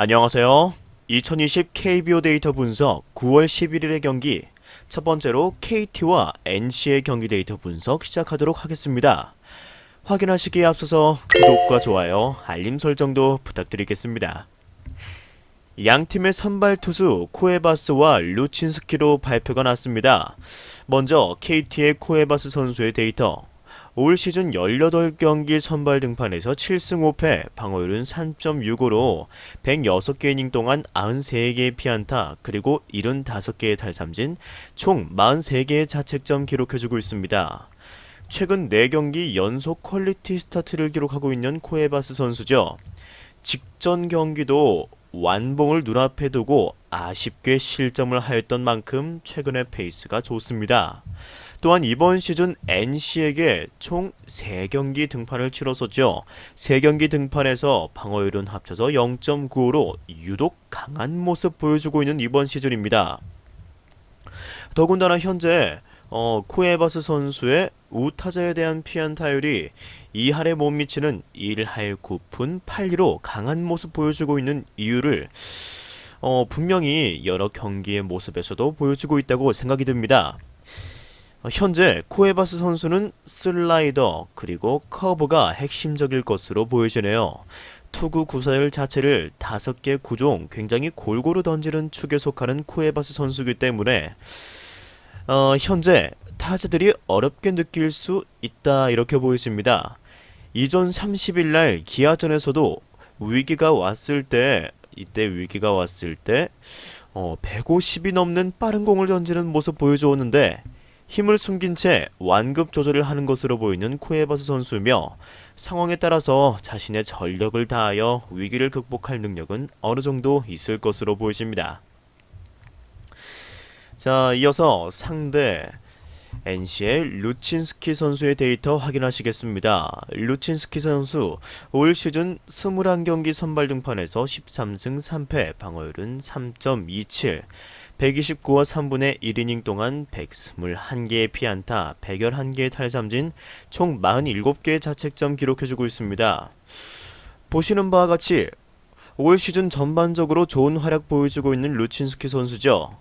안녕하세요. 2020 KBO 데이터 분석 9월 11일의 경기, 첫 번째로 KT와 NC의 경기 데이터 분석 시작하도록 하겠습니다. 확인하시기에 앞서서 구독과 좋아요, 알림 설정도 부탁드리겠습니다. 양 팀의 선발 투수 쿠에바스와 루친스키로 발표가 났습니다. 먼저 KT의 쿠에바스 선수의 데이터. 올 시즌 18경기 선발 등판에서 7승 5패, 방어율은 3.65로 106개 이닝 동안 93개의 피안타, 그리고 75개의 탈삼진, 총 43개의 자책점 기록해주고 있습니다. 최근 4경기 연속 퀄리티 스타트를 기록하고 있는 쿠에바스 선수죠. 직전 경기도 완봉을 눈앞에 두고 아쉽게 실점을 하였던 만큼 최근의 페이스가 좋습니다. 또한 이번 시즌 NC에게 총 3경기 등판을 치렀었죠. 3경기 등판에서 방어율은 합쳐서 0.95로 유독 강한 모습 보여주고 있는 이번 시즌입니다. 더군다나 현재 쿠에바스 선수의 우타자에 대한 피안타율이 2할에 못 미치는 1할 9푼 8리로 강한 모습 보여주고 있는 이유를 분명히 여러 경기의 모습에서도 보여주고 있다고 생각이 듭니다. 현재 쿠에바스 선수는 슬라이더 그리고 커브가 핵심적일 것으로 보여지네요. 투구 구사율 자체를 5개 구종 굉장히 골고루 던지는 축에 속하는 쿠에바스 선수이기 때문에 현재 타자들이 어렵게 느낄 수 있다, 이렇게 보여집니다. 이전 30일날 기아전에서도 위기가 왔을 때 150이 넘는 빠른 공을 던지는 모습 보여주었는데 힘을 숨긴 채 완급 조절을 하는 것으로 보이는 쿠에바스 선수며, 상황에 따라서 자신의 전력을 다하여 위기를 극복할 능력은 어느 정도 있을 것으로 보여집니다. 자, 이어서 상대 NC의 루친스키 선수의 데이터 확인하시겠습니다. 루친스키 선수 올 시즌 21경기 선발 등판에서 13승 3패, 방어율은 3.27, 129와 3분의 1이닝 동안 121개의 피안타, 111개의 탈삼진, 총 47개의 자책점 기록해주고 있습니다. 보시는 바와 같이 올 시즌 전반적으로 좋은 활약 보여주고 있는 루친스키 선수죠.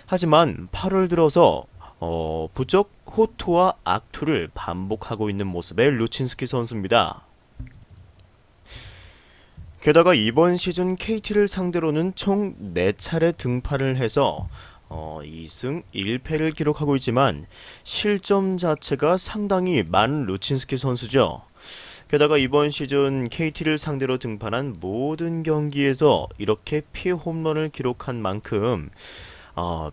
하지만 8월 들어서 부쩍 호투와 악투를 반복하고 있는 모습의 루친스키 선수입니다. 게다가 이번 시즌 KT를 상대로는 총 4차례 등판을 해서 2승 1패를 기록하고 있지만 실점 자체가 상당히 많은 루친스키 선수죠. 게다가 이번 시즌 KT를 상대로 등판한 모든 경기에서 이렇게 피홈런을 기록한 만큼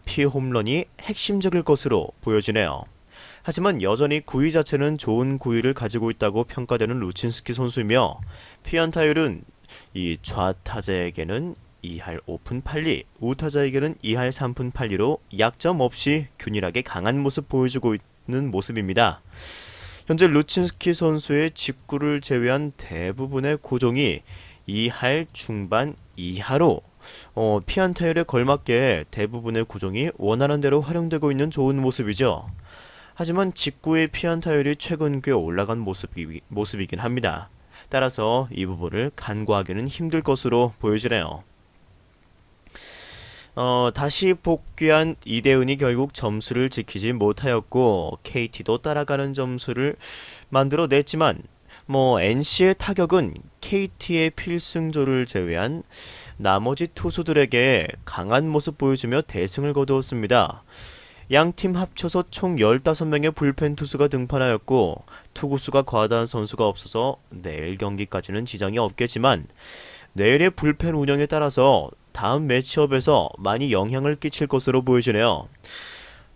피홈런이 핵심적일 것으로 보여지네요. 하지만 여전히 구위 자체는 좋은 구위를 가지고 있다고 평가되는 루친스키 선수이며, 피안타율은 이 좌타자에게는 2할 5푼 8리, 우타자에게는 2할 3푼 8리로 약점 없이 균일하게 강한 모습 보여주고 있는 모습입니다. 현재 루친스키 선수의 직구를 제외한 대부분의 고종이 2할 중반 이하로 피안타율에 걸맞게 대부분의 구종이 원하는 대로 활용되고 있는 좋은 모습이죠. 하지만 직구의 피안타율이 최근 꽤 올라간 모습이긴 합니다. 따라서 이 부분을 간과하기는 힘들 것으로 보여지네요. 다시 복귀한 이대훈이 결국 점수를 지키지 못하였고 KT도 따라가는 점수를 만들어냈지만 NC의 타격은 KT의 필승조를 제외한 나머지 투수들에게 강한 모습 보여주며 대승을 거두었습니다. 양팀 합쳐서 총 15명의 불펜 투수가 등판하였고 투구수가 과다한 선수가 없어서 내일 경기까지는 지장이 없겠지만 내일의 불펜 운영에 따라서 다음 매치업에서 많이 영향을 끼칠 것으로 보여지네요.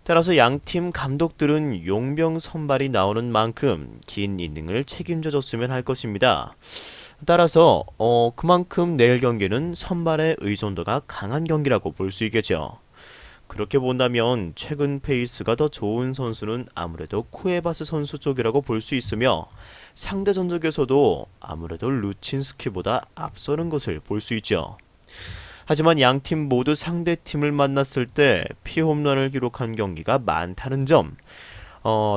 따라서 양팀 감독들은 용병 선발이 나오는 만큼 긴 이닝을 책임져줬으면 할 것입니다. 따라서 그만큼 내일 경기는 선발의 의존도가 강한 경기라고 볼 수 있겠죠. 그렇게 본다면 최근 페이스가 더 좋은 선수는 아무래도 쿠에바스 선수 쪽이라고 볼 수 있으며, 상대 전적에서도 아무래도 루친스키보다 앞서는 것을 볼 수 있죠. 하지만 양팀 모두 상대팀을 만났을 때 피홈런을 기록한 경기가 많다는 점,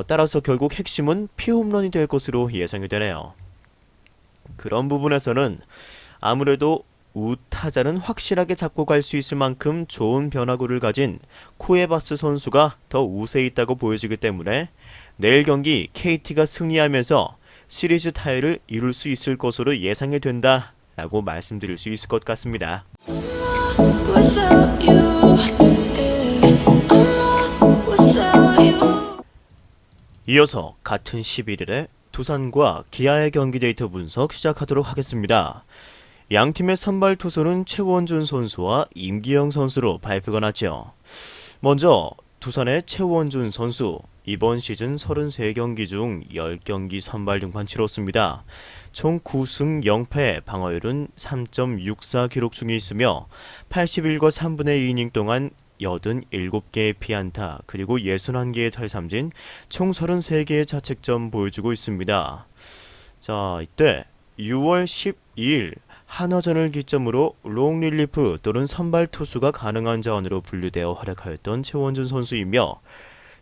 따라서 결국 핵심은 피홈런이 될 것으로 예상이 되네요. 그런 부분에서는 아무래도 우타자는 확실하게 잡고 갈 수 있을 만큼 좋은 변화구를 가진 쿠에바스 선수가 더 우세에 있다고 보여지기 때문에 내일 경기 KT가 승리하면서 시리즈 타율을 이룰 수 있을 것으로 예상이 된다라고 말씀드릴 수 있을 것 같습니다. 이어서 같은 11일에 두산과 기아의 경기 데이터 분석 시작하도록 하겠습니다. 양팀의 선발 투수는 최원준 선수와 임기영 선수로 발표가 났죠. 먼저 두산의 최원준 선수, 이번 시즌 33경기 중 10경기 선발 등판 치렀습니다. 총 9승 0패, 방어율은 3.64 기록 중에 있으며 81과 3분의 2이닝 동안 87개의 피안타, 그리고 61개의 탈삼진, 총 33개의 자책점 보여주고 있습니다. 자, 이때 6월 12일 한화전을 기점으로 롱릴리프 또는 선발 투수가 가능한 자원으로 분류되어 활약하였던 최원준 선수이며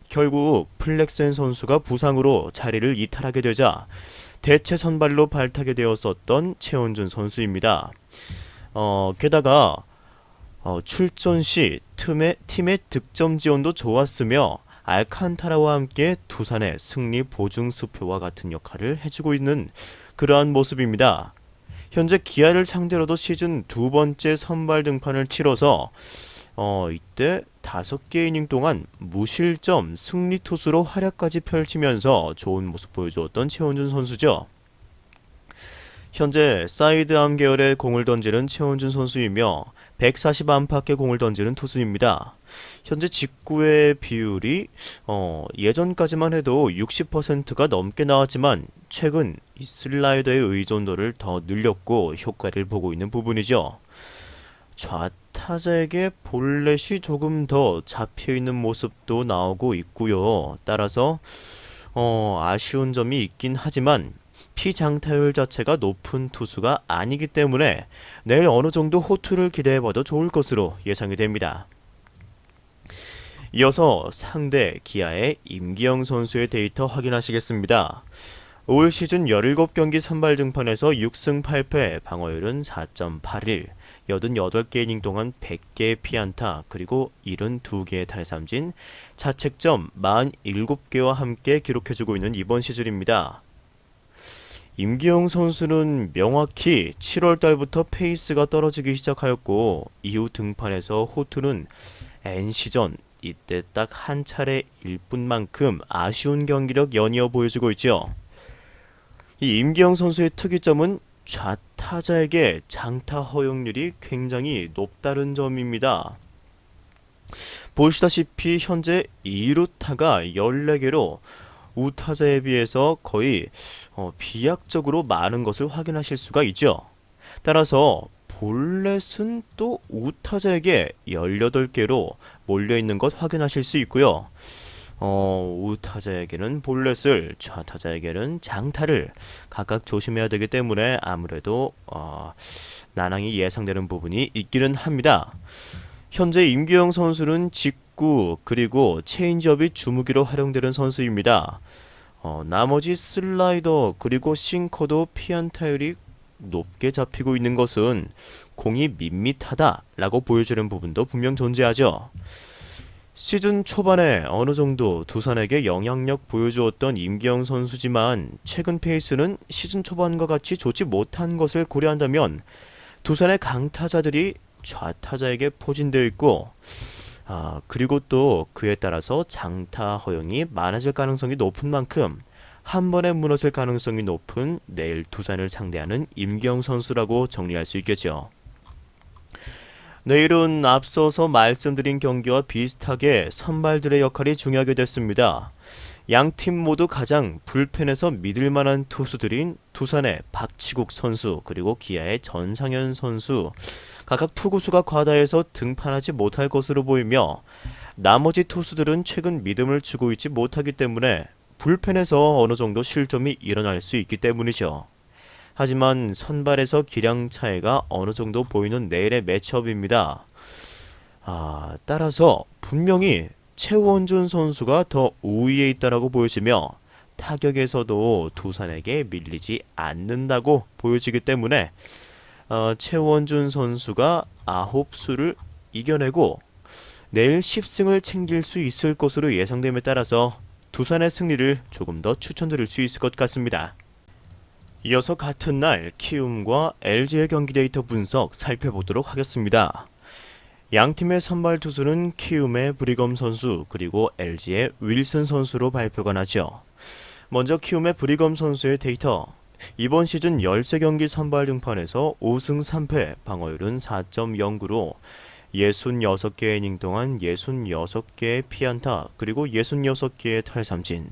결국 플렉센 선수가 부상으로 자리를 이탈하게 되자 대체 선발로 발탁이 되었었던 최원준 선수입니다. 게다가 출전 시 팀의 득점 지원도 좋았으며 알칸타라와 함께 두산의 승리 보증 수표와 같은 역할을 해주고 있는 그러한 모습입니다. 현재 기아를 상대로도 시즌 두 번째 선발 등판을 치러서 이때 5개 이닝 동안 무실점 승리 투수로 활약까지 펼치면서 좋은 모습 보여주었던 최원준 선수죠. 현재 사이드암 계열의 공을 던지는 최원준 선수이며 140 안팎의 공을 던지는 투수입니다. 현재 직구의 비율이 예전까지만 해도 60%가 넘게 나왔지만 최근 이 슬라이더의 의존도를 더 늘렸고 효과를 보고 있는 부분이죠. 좌타자에게 볼넷이 조금 더 잡혀있는 모습도 나오고 있고요. 따라서 아쉬운 점이 있긴 하지만 피장타율 자체가 높은 투수가 아니기 때문에 내일 어느 정도 호투를 기대해봐도 좋을 것으로 예상이 됩니다. 이어서 상대 기아의 임기영 선수의 데이터 확인하시겠습니다. 올 시즌 17경기 선발 등판에서 6승 8패, 방어율은 4.81, 88개 이닝 동안 100개의 피안타, 그리고 72개의 탈삼진, 자책점 47개와 함께 기록해주고 있는 이번 시즌입니다. 임기영 선수는 명확히 7월달부터 페이스가 떨어지기 시작하였고 이후 등판에서 호투는 NC전 이때 딱 한 차례일 뿐만큼 아쉬운 경기력 연이어 보여주고 있죠. 이 임기영 선수의 특이점은 좌타자에게 장타 허용률이 굉장히 높다는 점입니다. 보시다시피 현재 2루타가 14개로 우타자에 비해서 거의 비약적으로 많은 것을 확인하실 수가 있죠. 따라서 볼넷은 또 우타자에게 18개로 몰려있는 것 확인하실 수 있고요. 우타자에게는 볼넷을, 좌타자에게는 장타를 각각 조심해야 되기 때문에 아무래도 난항이 예상되는 부분이 있기는 합니다. 현재 임기영 선수는 직구 그리고 체인지업이 주무기로 활용되는 선수입니다. 나머지 슬라이더 그리고 싱커도 피안타율이 높게 잡히고 있는 것은 공이 밋밋하다라고 보여주는 부분도 분명 존재하죠. 시즌 초반에 어느 정도 두산에게 영향력 보여주었던 임기영 선수지만 최근 페이스는 시즌 초반과 같이 좋지 못한 것을 고려한다면 두산의 강타자들이 좌타자에게 포진되어 있고 그리고 또 그에 따라서 장타 허용이 많아질 가능성이 높은 만큼 한 번에 무너질 가능성이 높은 내일 두산을 상대하는 임기영 선수라고 정리할 수 있겠죠. 내일은 앞서서 말씀드린 경기와 비슷하게 선발들의 역할이 중요하게 됐습니다. 양팀 모두 가장 불펜에서 믿을만한 투수들인 두산의 박치국 선수 그리고 기아의 전상현 선수, 각각 투구수가 과다해서 등판하지 못할 것으로 보이며 나머지 투수들은 최근 믿음을 주고 있지 못하기 때문에 불펜에서 어느 정도 실점이 일어날 수 있기 때문이죠. 하지만 선발에서 기량 차이가 어느 정도 보이는 내일의 매치업입니다. 따라서 분명히 최원준 선수가 더 우위에 있다라고 보여지며 타격에서도 두산에게 밀리지 않는다고 보여지기 때문에 최원준 선수가 9수를 이겨내고 내일 10승을 챙길 수 있을 것으로 예상됨에 따라서 두산의 승리를 조금 더 추천드릴 수 있을 것 같습니다. 이어서 같은 날 키움과 LG의 경기 데이터 분석 살펴보도록 하겠습니다. 양팀의 선발 투수는 키움의 브리검 선수 그리고 LG의 윌슨 선수로 발표가 나죠. 먼저 키움의 브리검 선수의 데이터. 이번 시즌 13경기 선발 등판에서 5승 3패, 방어율은 4.09로 66개의 이닝 동안 66개의 피안타 그리고 66개의 탈삼진.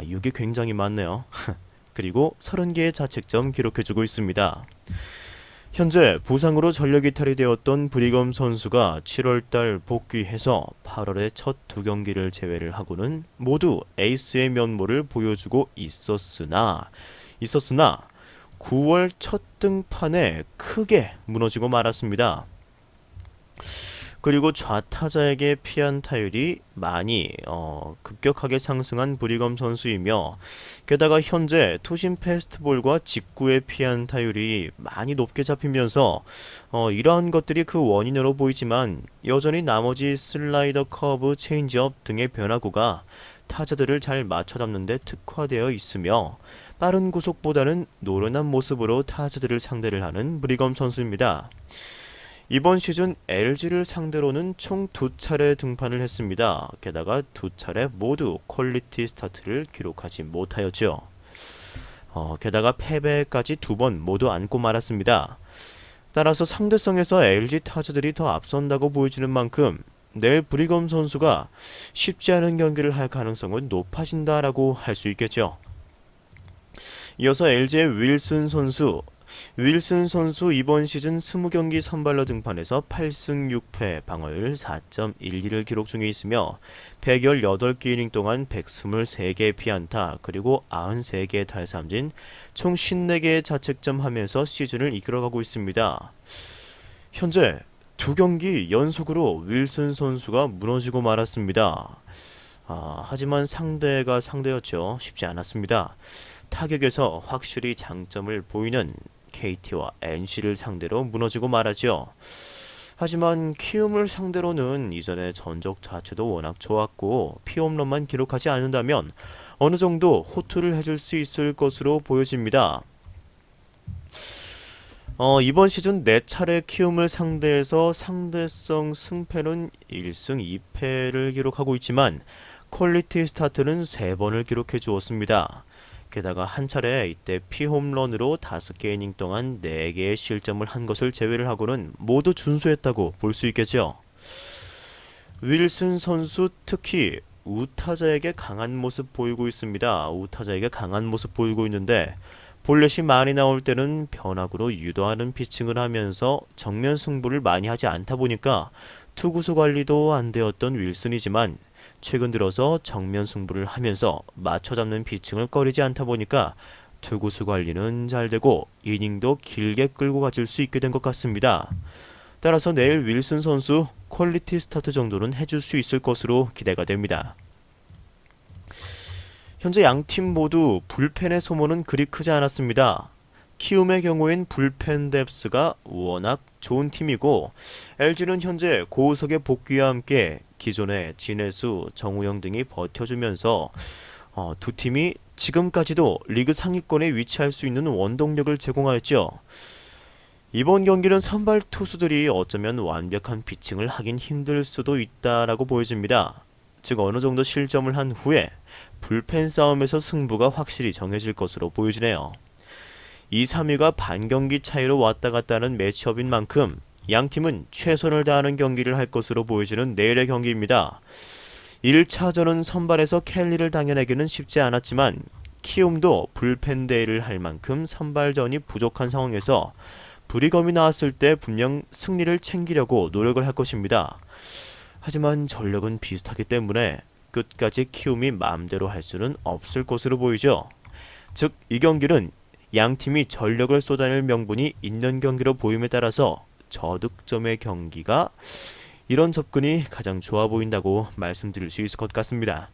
이게 굉장히 많네요. 그리고 30개의 자책점 기록해주고 있습니다. 현재 부상으로 전력 이탈이 되었던 브리검 선수가 7월달 복귀해서 8월의 첫 2경기를 제외를 하고는 모두 에이스의 면모를 보여주고 있었으나 9월 첫 등판에 크게 무너지고 말았습니다. 그리고 좌타자에게 피안타율이 많이 급격하게 상승한 브리검 선수이며 게다가 현재 투심 패스트볼과 직구의 피안타율이 많이 높게 잡히면서 이러한 것들이 그 원인으로 보이지만 여전히 나머지 슬라이더, 커브, 체인지업 등의 변화구가 타자들을 잘 맞춰잡는 데 특화되어 있으며 빠른 구속보다는 노련한 모습으로 타자들을 상대를 하는 브리검 선수입니다. 이번 시즌 LG를 상대로는 총 2차례 등판을 했습니다. 게다가 2차례 모두 퀄리티 스타트를 기록하지 못하였죠. 게다가 패배까지 2번 모두 안고 말았습니다. 따라서 상대성에서 LG 타자들이 더 앞선다고 보여지는 만큼 내일 브리검 선수가 쉽지 않은 경기를 할 가능성은 높아진다라고 할 수 있겠죠. 이어서 LG의 윌슨 선수 이번 시즌 20경기 선발로 등판해서 8승 6패, 방어율 4.12를 기록 중에 있으며 118개 이닝 동안 123개의 피안타 그리고 93개의 탈삼진 총 54개의 자책점 하면서 시즌을 이끌어가고 있습니다. 현재 2경기 연속으로 윌슨 선수가 무너지고 말았습니다. 하지만 상대가 상대였죠. 쉽지 않았습니다. 타격에서 확실히 장점을 보이는 KT와 NC를 상대로 무너지고 말았죠. 하지만 키움을 상대로는 이전의 전적 자체도 워낙 좋았고 피홈런만 기록하지 않는다면 어느 정도 호투를 해줄 수 있을 것으로 보여집니다. 이번 시즌 4차례 키움을 상대해서 상대성 승패는 1승 2패를 기록하고 있지만 퀄리티 스타트는 3번을 기록해 주었습니다. 게다가 한 차례 이때 피홈런으로 5개 이닝 동안 4개의 실점을 한 것을 제외를 하고는 모두 준수했다고 볼 수 있겠죠. 윌슨 선수 특히 우타자에게 강한 모습 보이고 있습니다. 우타자에게 강한 모습 보이고 있는데 볼넷이 많이 나올 때는 변화구로 유도하는 피칭을 하면서 정면 승부를 많이 하지 않다 보니까 투구수 관리도 안 되었던 윌슨이지만 최근 들어서 정면 승부를 하면서 맞춰잡는 피칭을 꺼리지 않다 보니까 투구수 관리는 잘 되고 이닝도 길게 끌고 가질 수 있게 된 것 같습니다. 따라서 내일 윌슨 선수 퀄리티 스타트 정도는 해줄 수 있을 것으로 기대가 됩니다. 현재 양팀 모두 불펜의 소모는 그리 크지 않았습니다. 키움의 경우엔 불펜 뎁스가 워낙 좋은 팀이고 LG는 현재 고우석의 복귀와 함께 기존의 진해수, 정우영 등이 버텨주면서 두 팀이 지금까지도 리그 상위권에 위치할 수 있는 원동력을 제공하였죠. 이번 경기는 선발 투수들이 어쩌면 완벽한 피칭을 하긴 힘들 수도 있다라고 보여집니다. 즉 어느 정도 실점을 한 후에 불펜 싸움에서 승부가 확실히 정해질 것으로 보여지네요. 2, 3위가 반경기 차이로 왔다 갔다 하는 매치업인 만큼 양팀은 최선을 다하는 경기를 할 것으로 보여지는 내일의 경기입니다. 1차전은 선발에서 켈리를 당해내기는 쉽지 않았지만 키움도 불펜 대회를 할 만큼 선발전이 부족한 상황에서 브리검이 나왔을 때 분명 승리를 챙기려고 노력을 할 것입니다. 하지만 전력은 비슷하기 때문에 끝까지 키움이 마음대로 할 수는 없을 것으로 보이죠. 즉 이 경기는 양팀이 전력을 쏟아낼 명분이 있는 경기로 보임에 따라서 저득점의 경기가 이런 접근이 가장 좋아 보인다고 말씀드릴 수 있을 것 같습니다.